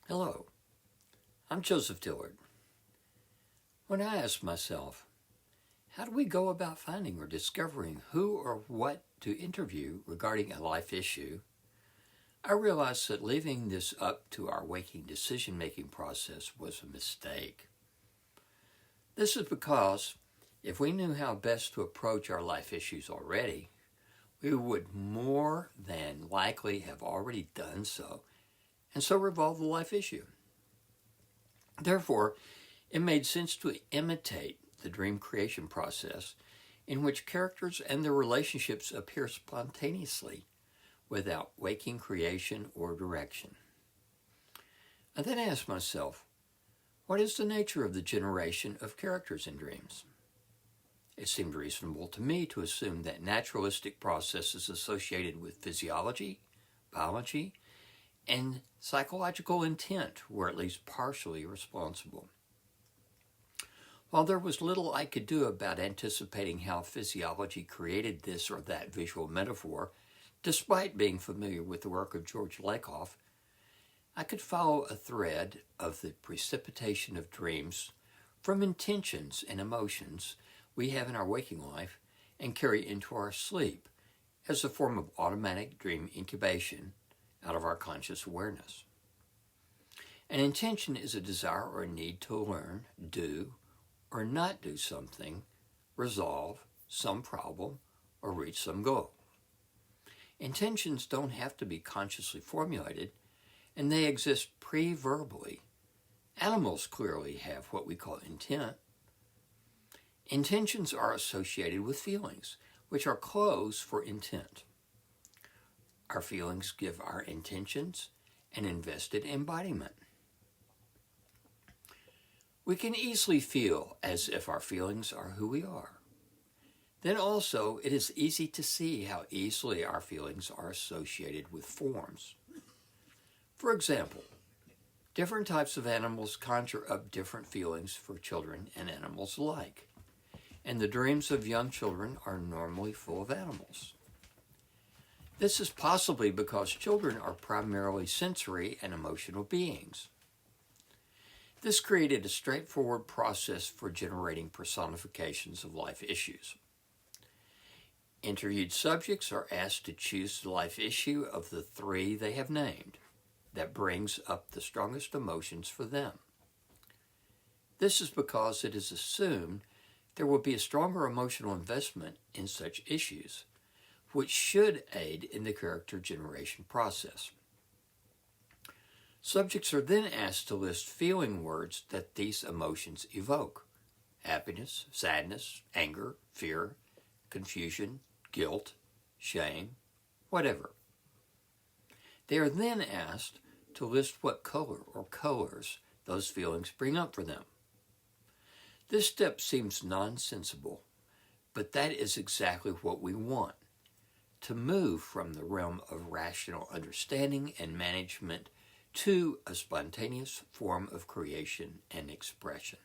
Hello, I'm Joseph Dillard. When I ask myself, how do we go about finding or discovering who or what to interview regarding a life issue, I realize that leaving this up to our waking decision-making process was a mistake. This is because if we knew how best to approach our life issues already, we would more than likely have already done so, and so resolve the life issue. Therefore, it made sense to imitate the dream creation process in which characters and their relationships appear spontaneously without waking creation or direction. I then asked myself, what is the nature of the generation of characters in dreams? It seemed reasonable to me to assume that naturalistic processes associated with physiology, biology, and psychological intent were at least partially responsible. While there was little I could do about anticipating how physiology created this or that visual metaphor, despite being familiar with the work of George Lakoff, I could follow a thread of the precipitation of dreams from intentions and emotions we have in our waking life and carry into our sleep as a form of automatic dream incubation out of our conscious awareness. An intention is a desire or a need to learn, do, or not do something, resolve some problem, or reach some goal. Intentions don't have to be consciously formulated, and they exist pre-verbally. Animals clearly have what we call intent. Intentions are associated with feelings, which are clothes for intent. Our feelings give our intentions an invested embodiment. We can easily feel as if our feelings are who we are. Then also, it is easy to see how easily our feelings are associated with forms. For example, different types of animals conjure up different feelings for children and animals alike, and the dreams of young children are normally full of animals. This is possibly because children are primarily sensory and emotional beings. This created a straightforward process for generating personifications of life issues. Interviewed subjects are asked to choose the life issue of the three they have named that brings up the strongest emotions for them. This is because it is assumed there will be a stronger emotional investment in such issues, which should aid in the character generation process. Subjects are then asked to list feeling words that these emotions evoke: happiness, sadness, anger, fear, confusion, guilt, shame, whatever. They are then asked to list what color or colors those feelings bring up for them. This step seems nonsensical, but that is exactly what we want: to move from the realm of rational understanding and management to a spontaneous form of creation and expression.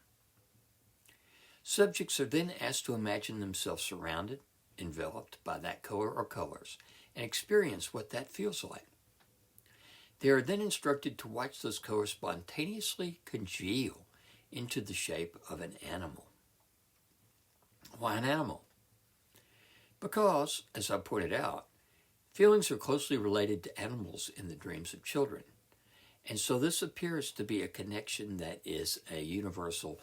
Subjects are then asked to imagine themselves surrounded, enveloped by that color or colors, and experience what that feels like. They are then instructed to watch those colors spontaneously congeal into the shape of an animal. Why an animal? Because, as I pointed out, feelings are closely related to animals in the dreams of children, and so this appears to be a connection that is a universal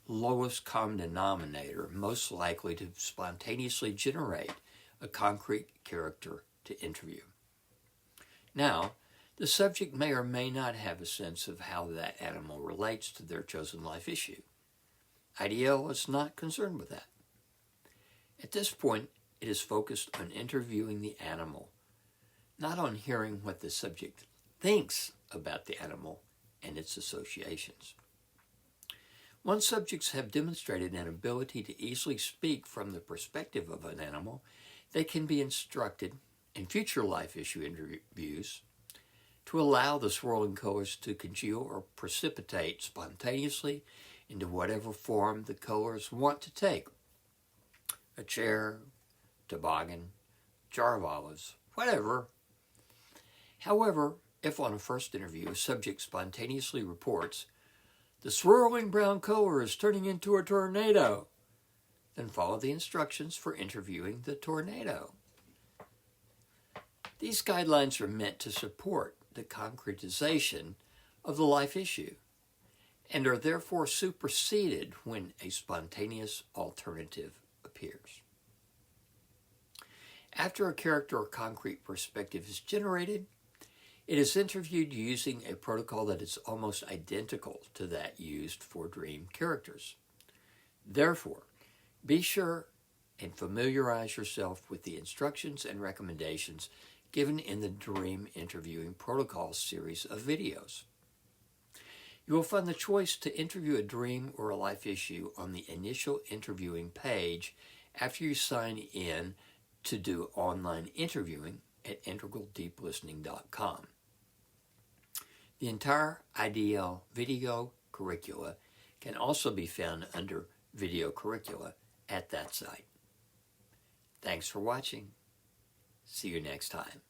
lowest common denominator, most likely to spontaneously generate a concrete character to interview. Now, the subject may or may not have a sense of how that animal relates to their chosen life issue. IDL is not concerned with that. At this point, it is focused on interviewing the animal, not on hearing what the subject thinks about the animal and its associations. Once subjects have demonstrated an ability to easily speak from the perspective of an animal, they can be instructed in future life issue interviews to allow the swirling colors to congeal or precipitate spontaneously into whatever form the colors want to take: a chair, toboggan, jar of olives, whatever. However, If on a first interview a subject spontaneously reports, "The swirling brown color is turning into a tornado," then follow the instructions for interviewing the tornado. These guidelines are meant to support the concretization of the life issue and are therefore superseded when a spontaneous alternative appears. After a character or concrete perspective is generated, it is interviewed using a protocol that is almost identical to that used for dream characters. Therefore, be sure and familiarize yourself with the instructions and recommendations given in the Dream Interviewing Protocol series of videos. You will find the choice to interview a dream or a life issue on the initial interviewing page after you sign in to do online interviewing at integraldeeplistening.com. The entire IDL video curricula can also be found under video curricula at that site. Thanks for watching. See you next time.